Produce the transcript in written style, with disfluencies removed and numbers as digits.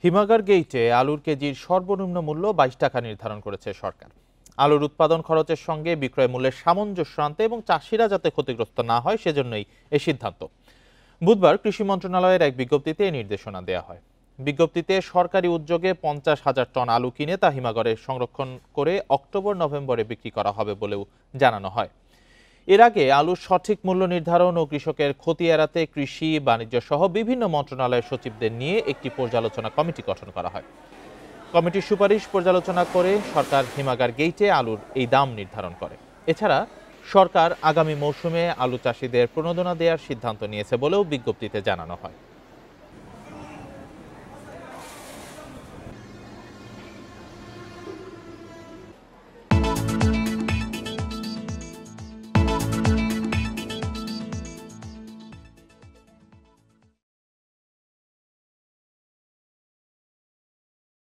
হিমাগার গেইটে আলুর কেজির সর্বনিম্ন মূল্য 22 টাকা নির্ধারণ করেছে সরকার। আলুর উৎপাদন খরচের সঙ্গে বিক্রয় মূল্যের সামঞ্জস্য আনতে এবং চাষিরা যাতে ক্ষতিগ্রস্ত না হয় সেজন্যই এই সিদ্ধান্ত। বুধবার কৃষি মন্ত্রণালয়ের এক বিজ্ঞপ্তিতে এই নির্দেশনা দেওয়া হয়। বিজ্ঞপ্তিতে সরকারি উদ্যোগে 50,000 টন আলু কিনে তা হিমাগারে সংরক্ষণ করে অক্টোবর-নভেম্বরে বিক্রি করা হবে বলেও জানানো হয়। এর আগে আলুর সঠিক মূল্য নির্ধারণ ও কৃষকের ক্ষতি এড়াতে কৃষি, বাণিজ্য সহ বিভিন্ন মন্ত্রণালয়ের সচিবদের নিয়ে একটি পর্যালোচনা কমিটি গঠন করা হয়। কমিটির সুপারিশ পর্যালোচনা করে সরকার হিমাগার গেইটে আলুর এই দাম নির্ধারণ করে। এছাড়া সরকার আগামী মৌসুমে আলু চাষিদের প্রণোদনা দেওয়ার সিদ্ধান্ত নিয়েছে বলেও বিজ্ঞপ্তিতে জানানো হয়।